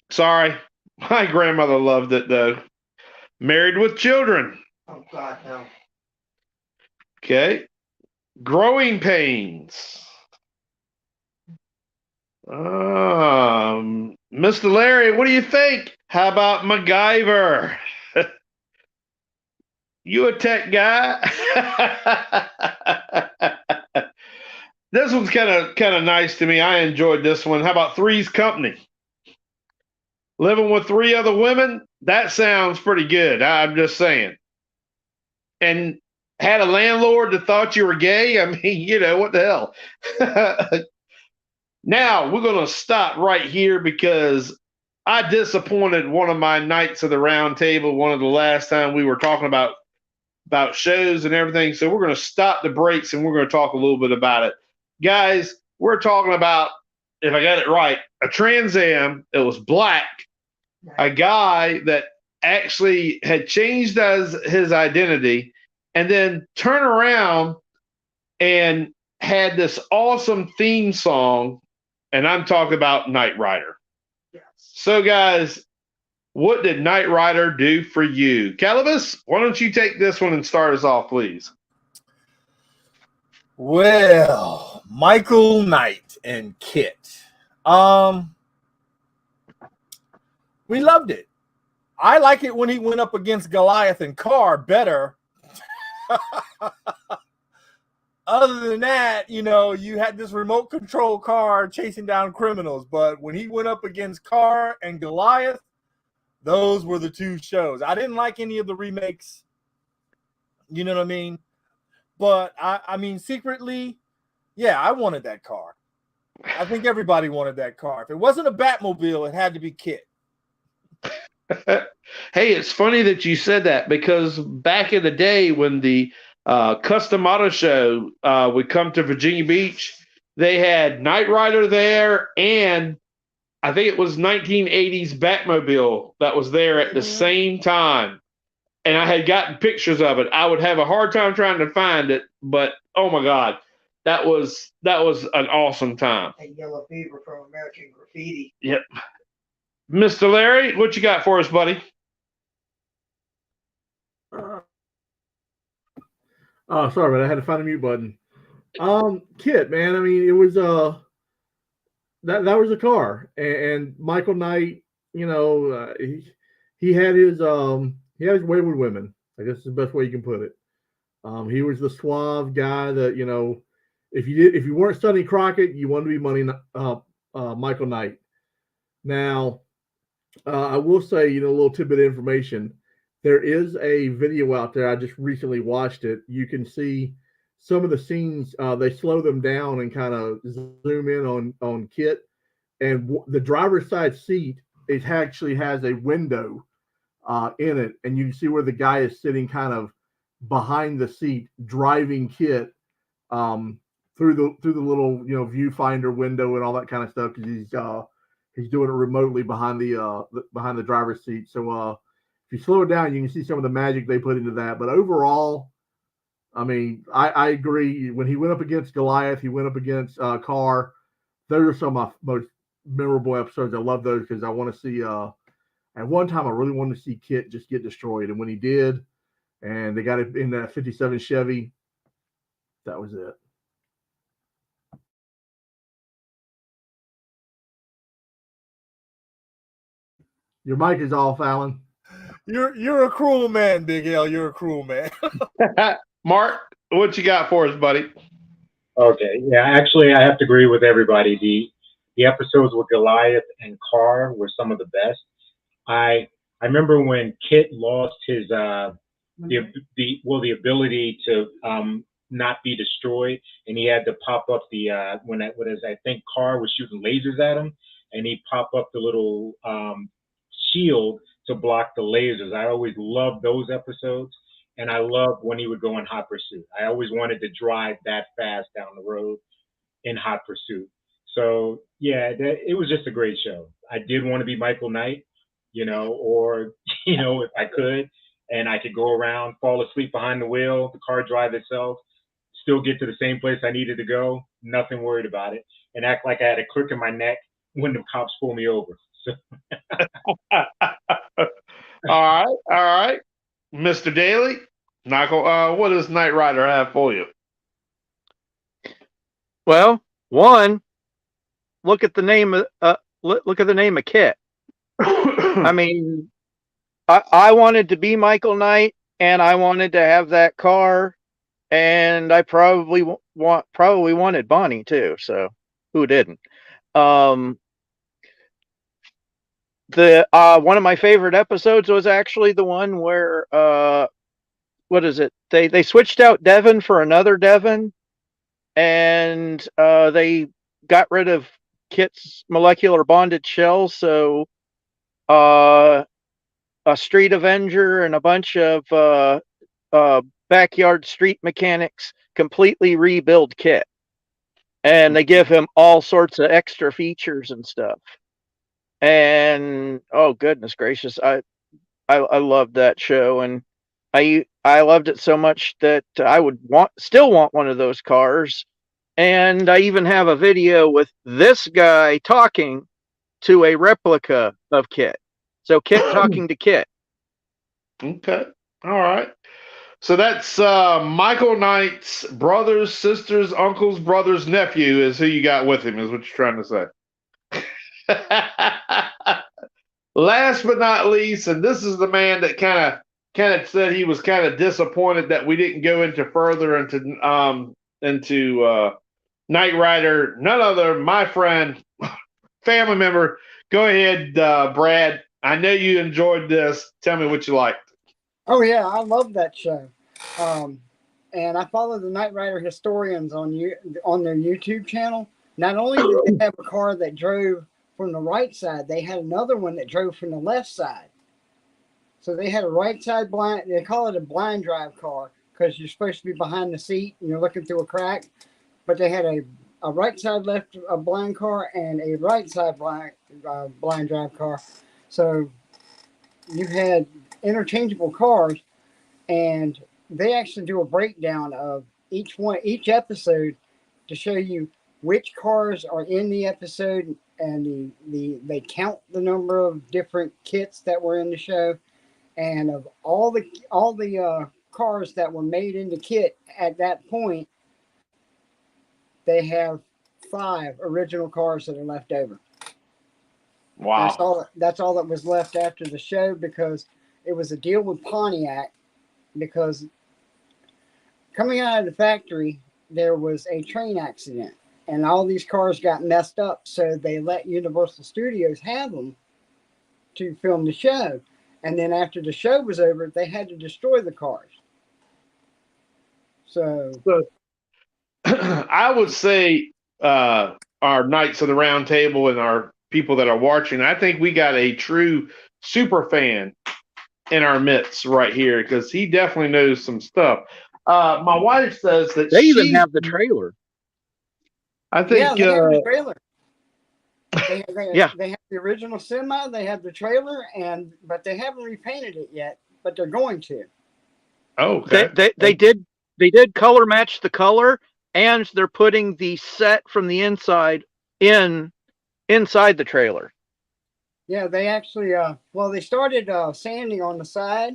Sorry. My grandmother loved it, though. Married with Children. Oh, God, no. Okay. Growing Pains. Mr. Larry, what do you think? How about MacGyver? You a tech guy? This one's kind of nice to me. I enjoyed this one. How about Three's Company? Living with 3 other women? That sounds pretty good. I'm just saying. And had a landlord that thought you were gay? I mean, what the hell? Now, we're going to stop right here because I disappointed one of my Knights of the Round Table. One of the last time we were talking about shows and everything. So we're going to stop the breaks and we're going to talk a little bit about it, guys. We're talking about, if I got it right, a Trans Am. It was black. A guy that actually had changed his identity and then turn around and had this awesome theme song, and I'm talking about Knight Rider. Yes. So, guys, what did Knight Rider do for you? Calibus, why don't you take this one and start us off, please? Well, Michael Knight and Kit. We loved it. I like it when he went up against Goliath and Carr better. Other than that, you know, you had this remote control car chasing down criminals. But when he went up against Carr and Goliath, those were the two shows. I didn't like any of the remakes. You know what I mean? But I mean, secretly, yeah, I wanted that car. I think everybody wanted that car. If it wasn't a Batmobile, it had to be Kit. Hey, it's funny that you said that, because back in the day when the Custom Auto Show would come to Virginia Beach, they had Knight Rider there, and I think it was 1980s Batmobile that was there at the same time. And I had gotten pictures of it. I would have a hard time trying to find it, but oh my God, that was an awesome time. And Yellow Fever from American Graffiti. Yep. Mr. Larry, what you got for us, buddy? Sorry, but I had to find a mute button. Kit, man. I mean, it was that was a car, and Michael Knight. You know, he had his way with women. I guess is the best way you can put it. He was the suave guy that, you know, if you weren't Sonny Crockett, you wanted to be Michael Knight. Now, I will say, you know, a little tidbit of information. There is a video out there. I just recently watched it. You can see some of the scenes. They slow them down and kind of zoom in on Kit, and the driver's side seat, it actually has a window in it, and you can see where the guy is sitting kind of behind the seat, driving Kit through the little, you know, viewfinder window and all that kind of stuff, because he's doing it remotely behind the driver's seat. So if you slow it down, you can see some of the magic they put into that. But overall, I mean, I agree. When he went up against Goliath, he went up against Carr. Those are some of my most memorable episodes. I love those because I want to see. At one time, I really wanted to see Kit just get destroyed, and when he did, and they got it in that '57 Chevy, that was it. Your mic is off, Alan. You're a cruel man, Big L. You're a cruel man. Mark, what you got for us, buddy? Okay, yeah, actually, I have to agree with everybody. The episodes with Goliath and Carr were some of the best. I remember when Kit lost his the ability to not be destroyed, and he had to pop up the I think Carr was shooting lasers at him, and he popped up the little shield to block the lasers. I always loved those episodes, and I loved when he would go in Hot Pursuit. I always wanted to drive that fast down the road in Hot Pursuit. So yeah, it was just a great show. I did want to be Michael Knight, you know, or you know, if I could, and I could go around, fall asleep behind the wheel, the car drive itself, still get to the same place I needed to go, nothing worried about it, and act like I had a crook in my neck when the cops pull me over. So. All right. Mr. Daly, what does Knight Rider have for you? Well, one, look at the name of Kit. I mean, I wanted to be Michael Knight, and I wanted to have that car, and I probably wanted Bonnie too. So who didn't? The one of my favorite episodes was actually the one where what is it? They switched out Devin for another Devin, and they got rid of Kit's molecular bonded shell, so a Street Avenger, and a bunch of backyard street mechanics completely rebuild Kit. And they give him all sorts of extra features and stuff. And oh goodness gracious, I loved that show, and I loved it so much that I would still want one of those cars. And I even have a video with this guy talking to a replica of Kit. So Kit talking to Kit. Okay. All right. So that's Michael Knight's brothers, sisters, uncles, brothers, nephew is who you got with him, is what you're trying to say. Last but not least, and this is the man that kind of said he was kind of disappointed that we didn't go into further into Knight Rider. None other, my friend, family member. Go ahead, Brad. I know you enjoyed this. Tell me what you liked. Oh yeah, I love that show, and I follow the Knight Rider historians on their YouTube channel. Not only did they have a car that drove from the right side, they had another one that drove from the left side. So they had a right side blind. They call it a blind drive car because you're supposed to be behind the seat and you're looking through a crack. But they had a right side left blind car and a right side blind drive car. So you had interchangeable cars, and they actually do a breakdown of each episode to show you which cars are in the episode, and they count the number of different kits that were in the show, and of all the cars that were made into kit at that point, they have 5 original cars that are left over. Wow. That's all that was left after the show, because it was a deal with Pontiac, because coming out of the factory, there was a train accident and all these cars got messed up. So they let Universal Studios have them to film the show. And then after the show was over, they had to destroy the cars. So I would say our Knights of the Round Table and our people that are watching, I think we got a true super fan in our midst right here, because he definitely knows some stuff. My wife says that they even have the trailer. I think. Yeah, they have the trailer. Yeah. They have the original semi. They have the trailer, but they haven't repainted it yet. But they're going to. Okay. They did color match the color, and they're putting the set from the inside inside the trailer. Yeah, they actually they started sanding on the side,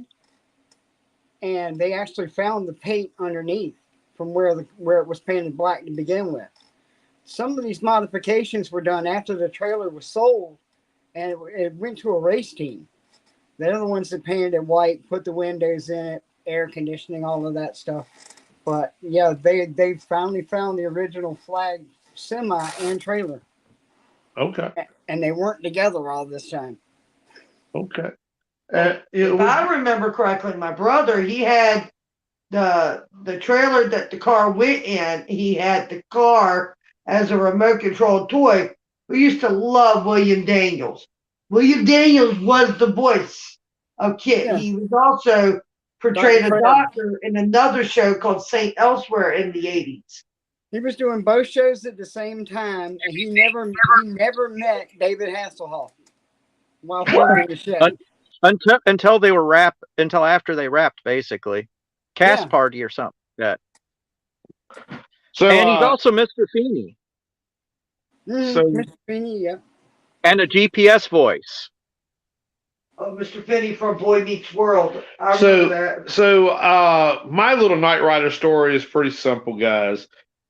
and they actually found the paint underneath from where it was painted black to begin with. Some of these modifications were done after the trailer was sold, and it went to a race team. They're the ones that painted it white, put the windows in it, air conditioning, all of that stuff. But yeah, they finally found the original flag semi and trailer. Okay. And they weren't together all this time. Okay. If I remember correctly, my brother, he had the trailer that the car went in. He had the car as a remote controlled toy. We used to love William Daniels. William Daniels was the voice of Kit. Yeah. He was also portrayed a doctor in another show called St. Elsewhere in the 80s. He was doing both shows at the same time, and he never met David Hasselhoff while filming the show. Until they were until after they wrapped, basically. Cast party or something like that. So, and he's also Mr. Feeney. Mr. Feeney, yeah. And a GPS voice. Oh, Mr. Finney from Boy Meets World. I remember that. So my little Knight Rider story is pretty simple, guys.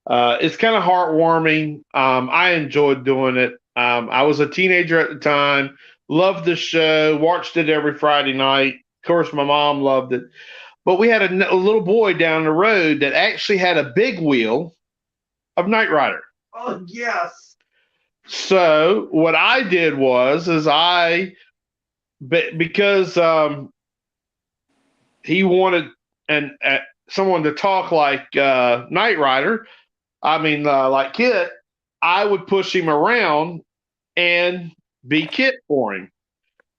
It's kind of heartwarming. I enjoyed doing it. I was a teenager at the time, loved the show, watched it every Friday night. Of course, my mom loved it. But we had a little boy down the road that actually had a big wheel of Knight Rider. Oh, yes. So what I did is because he wanted someone to talk like Knight Rider, like Kit, I would push him around and be Kit for him.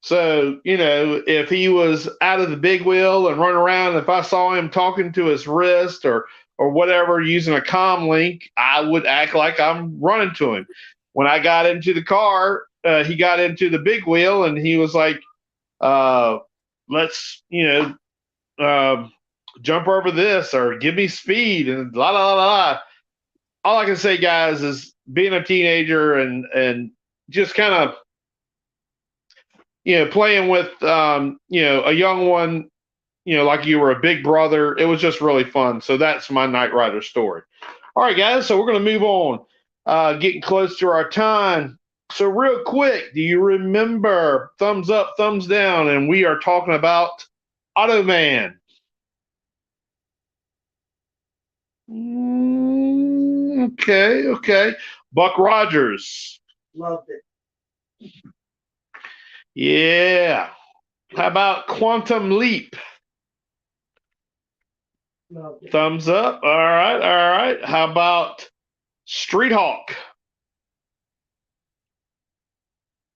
So, if he was out of the big wheel and running around, if I saw him talking to his wrist or whatever using a comm link, I would act like I'm running to him. When I got into the car, he got into the big wheel and he was like, let's, jump over this or give me speed and la la la la. All I can say, guys, is being a teenager and just kind of playing with a young one, like you were a big brother. It was just really fun. So that's my Knight Rider story. All right, guys. So we're going to move on, getting close to our time. So real quick, do you remember thumbs up, thumbs down? And we are talking about Automan. Okay. Buck Rogers. Loved it. Yeah. How about Quantum Leap? Loved it. Thumbs up. All right. How about Street Hawk?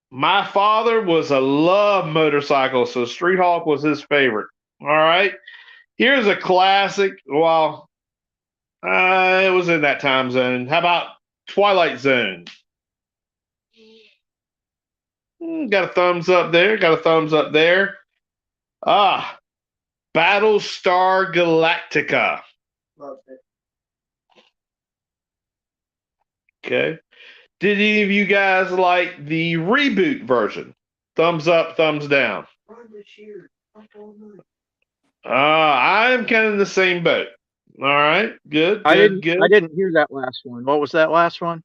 My father was a love motorcycle, so Street Hawk was his favorite. All right. Here's a classic. Well, it was in that time zone. How about Twilight Zone? Got a thumbs up there. Battlestar Galactica. Loved it. Okay. Did any of you guys like the reboot version? Thumbs up, thumbs down. I'm kind of in the same boat. All right. Good. I didn't hear that last one. What was that last one?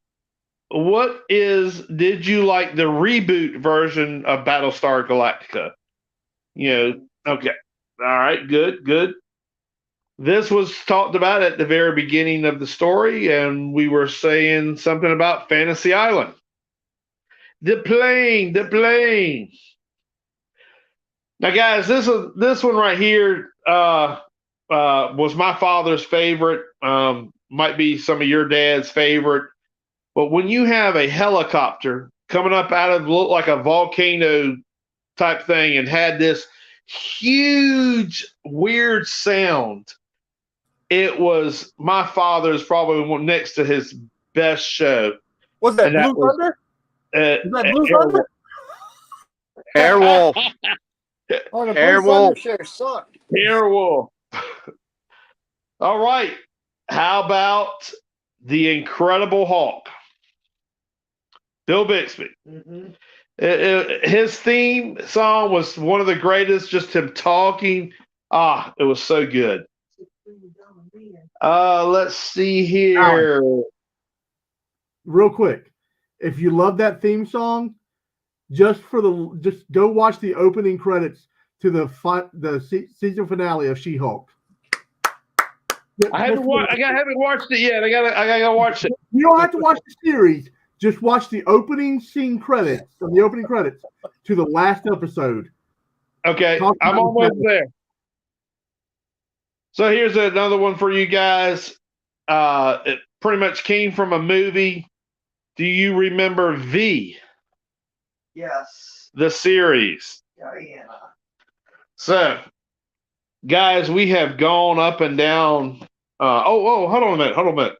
Did you like the reboot version of Battlestar Galactica? Okay. All right, good. This was talked about at the very beginning of the story, and we were saying something about Fantasy Island. The plane. Now, guys, this one right here was my father's favorite. Might be some of your dad's favorite. But when you have a helicopter coming up out of look like a volcano type thing and had this huge weird sound, it was my father's probably next to his best show. Was that Blue Thunder? Is that Blue Thunder? Airwolf. Oh, the Airwolf. Blue Thunder show sucked. Airwolf. All right. How about the Incredible Hulk? Bill Bixby. Mm-hmm. His theme song was one of the greatest, just him talking. It was so good. Let's see here. Alan, real quick, if you love that theme song, just go watch the opening credits to the season finale of She-Hulk. I haven't watched it yet. I gotta watch it. You don't have to watch the series. Just watch the opening scene credits to the last episode. Okay, I'm almost there. So here's another one for you guys. It pretty much came from a movie. Do you remember V? Yes. The series. Diana. So, guys, we have gone up and down. Hold on a minute.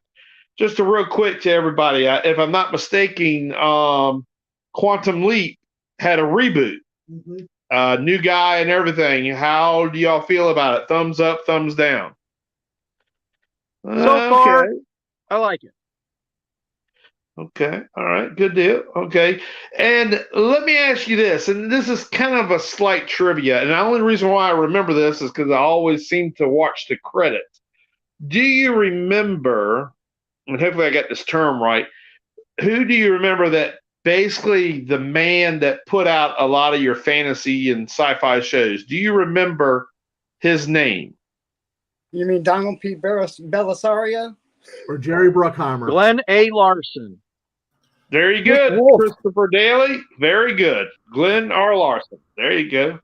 Just a real quick to everybody. If I'm not mistaken, Quantum Leap had a reboot. Mm-hmm. New guy and everything. How do y'all feel about it? Thumbs up, thumbs down. So far, I like it. Okay. All right. Good deal. Okay. And let me ask you this, and this is kind of a slight trivia, and the only reason why I remember this is because I always seem to watch the credits. Do you remember, and hopefully I got this term right, who do you remember that basically the man that put out a lot of your fantasy and sci-fi shows? Do you remember his name? You mean Donald P. Belisario? Or Jerry Bruckheimer? Glenn A. Larson. Very good. Christopher Daly. Very good. Glenn R. Larson. There you go.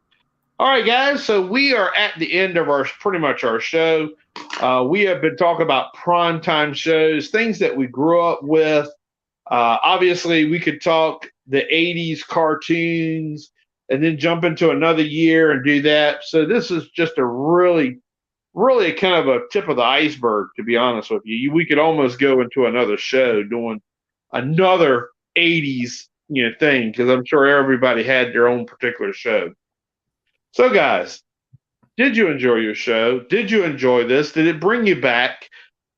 All right, guys. So we are at the end of pretty much our show. We have been talking about primetime shows, things that we grew up with. Obviously, we could talk the 80s cartoons and then jump into another year and do that. So this is just a really, really kind of a tip of the iceberg, to be honest with you. We could almost go into another show doing another 80s thing, because I'm sure everybody had their own particular show. So guys, did you enjoy your show? Did you enjoy this? Did it bring you back?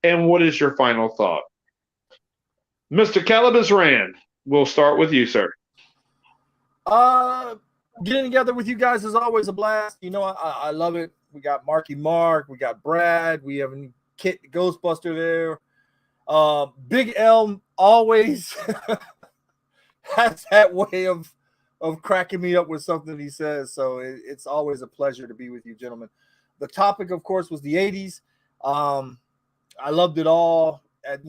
And what is your final thought? Mr. Calabas Rand, we'll start with you, sir. Getting together with you guys is always a blast. I love it. We got Marky Mark, we got Brad, we have a Kit Ghostbuster there. Big L always has that way of cracking me up with something he says. So it's always a pleasure to be with you, gentlemen. The topic, of course, was the 80s. I loved it all. At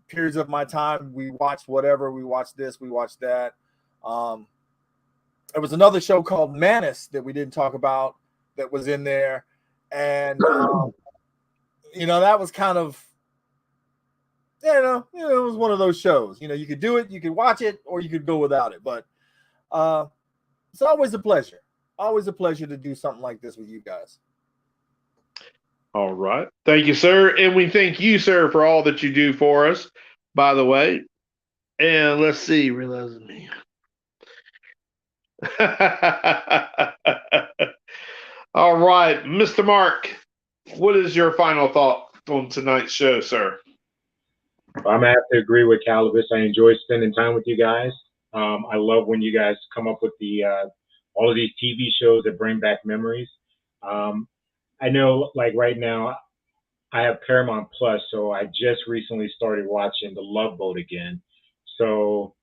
periods of my time, we watched whatever. We watched this, we watched that. There was another show called Manus that we didn't talk about that was in there. And, that was kind of, it was one of those shows. You could do it, you could watch it, or you could go without it. But it's always a pleasure. Always a pleasure to do something like this with you guys. All right. Thank you, sir. And we thank you, sir, for all that you do for us, by the way. And let's see. Realize me. All right. Mr. Mark, what is your final thought on tonight's show, sir? I'm going to have to agree with Calabas. I enjoy spending time with you guys. I love when you guys come up with all of these TV shows that bring back memories. I know, like right now, I have Paramount Plus, so I just recently started watching The Love Boat again. So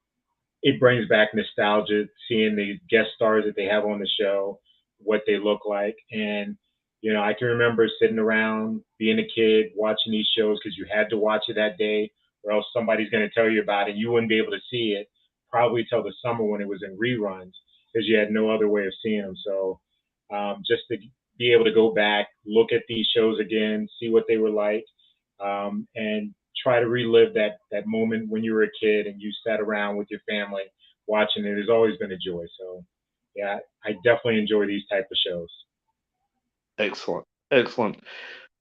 it brings back nostalgia, seeing the guest stars that they have on the show, what they look like. And, I can remember sitting around, being a kid, watching these shows because you had to watch it that day, or else somebody's going to tell you about it. You wouldn't be able to see it probably till the summer when it was in reruns, because you had no other way of seeing them. So just to be able to go back, look at these shows again, see what they were like, and try to relive that moment when you were a kid and you sat around with your family watching it has always been a joy. So, yeah, I definitely enjoy these type of shows. Excellent. Excellent.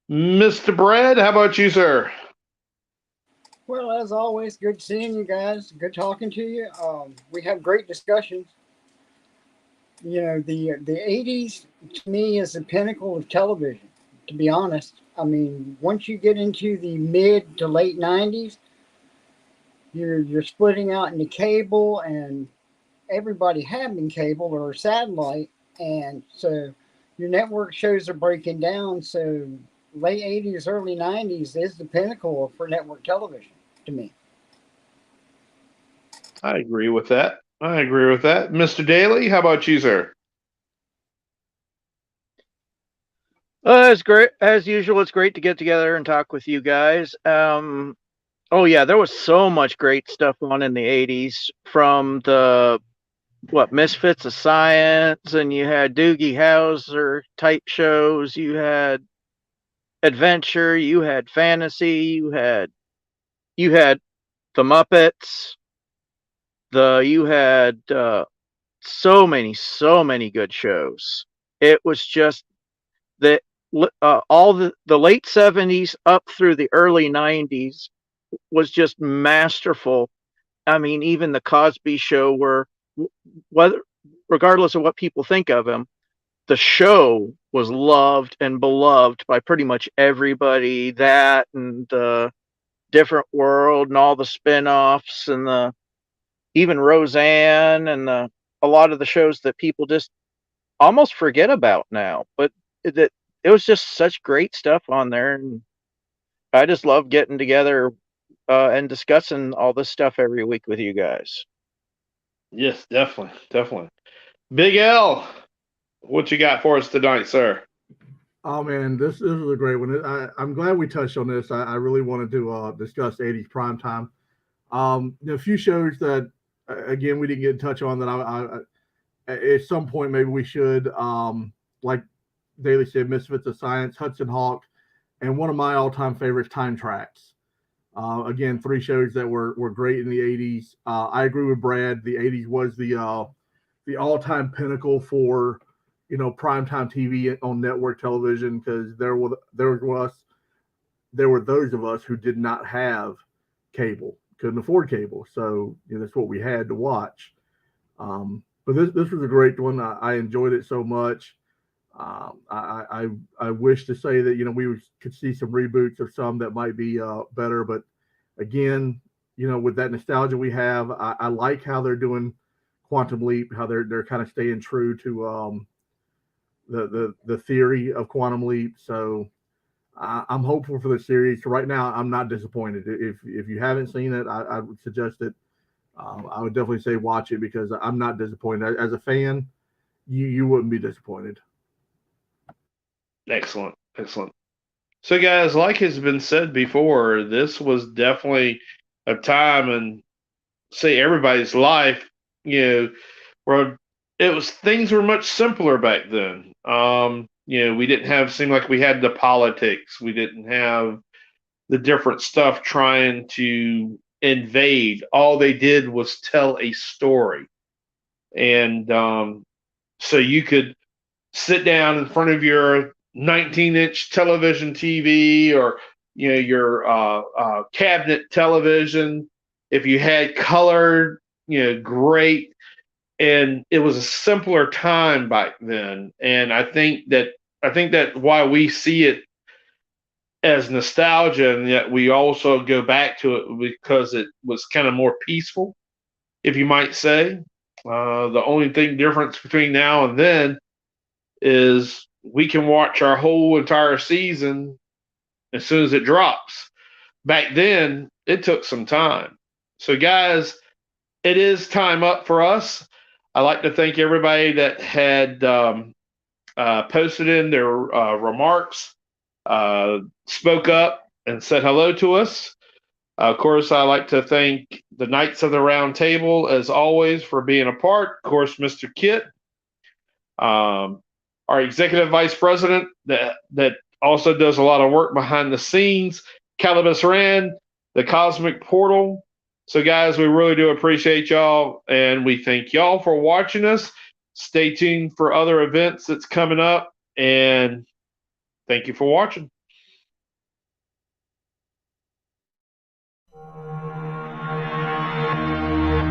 Mr. Brad, how about you, sir? Well, as always, good seeing you guys. Good talking to you. We have great discussions. The 80s to me is the pinnacle of television, to be honest. I mean, once you get into the mid to late 90s, you're splitting out into cable, and everybody having cable or satellite, and so your network shows are breaking down. So late 80s, early 90s is the pinnacle for network television to me. I agree with that. Mr. Daly, how about you, sir? It's great. As usual, it's great to get together and talk with you guys. Oh, yeah, there was so much great stuff on in the 80s, from the Misfits of Science, and you had Doogie Howser type shows, you had adventure, you had fantasy, you had the Muppets, you had so many good shows. It was just that all the late 70s up through the early 90s was just masterful. I mean, even the Cosby Show, regardless of what people think of him, the show was loved and beloved by pretty much everybody. That and the Different World and all the spin-offs, and even Roseanne, and a lot of the shows that people just almost forget about now. But it was just such great stuff on there, and I just love getting together and discussing all this stuff every week with you guys. Yes, definitely. Big L, what you got for us tonight, sir? Oh man, this is a great one. I'm glad we touched on this. I really wanted to discuss 80s primetime. A few shows that, again, we didn't get in touch on that I at some point maybe we should. Like Daly said, Misfits of Science, Hudson Hawk, and one of my all-time favorites, Time Tracks. Again, three shows that were great in the 80s. I agree with Brad. The 80s was the the all-time pinnacle for, you know, primetime TV on network television, because there were those of us who did not have cable, couldn't afford cable, so you know, that's what we had to watch. But this was a great one. I enjoyed it so much. I wish to say that, you know, we could see some reboots of some that might be better, but again, you know, with that nostalgia we have, I like how they're doing Quantum Leap, how they're kind of staying true to the theory of Quantum Leap. So I'm hopeful for the series. So right now, I'm not disappointed. If you haven't seen it, I would suggest it. I would definitely say watch it, because I'm not disappointed. As a fan, you wouldn't be disappointed. Excellent. Excellent. So, guys, like has been said before, this was definitely a time in, say, everybody's life, you know, where it was, things were much simpler back then. You know, we didn't have, seem like we had the politics. We didn't have the different stuff trying to invade. All they did was tell a story. And so you could sit down in front of your 19-inch television TV, or you know, your cabinet television. If you had color, you know, great. And it was a simpler time back then. And I think that why we see it as nostalgia, and yet we also go back to it because it was kind of more peaceful, if you might say. The only thing difference between now and then is we can watch our whole entire season as soon as it drops. Back then, it took some time. So, guys, it is time up for us. I'd like to thank everybody that had posted in their remarks, spoke up, and said hello to us. Of course, I'd like to thank the Knights of the Round Table, as always, for being a part. Of course, Mr. Kit, um, our executive vice president, that also does a lot of work behind the scenes, Calibus Rand, the Cosmic Portal. So, guys, we really do appreciate y'all, and we thank y'all for watching us. Stay tuned for other events that's coming up, and thank you for watching.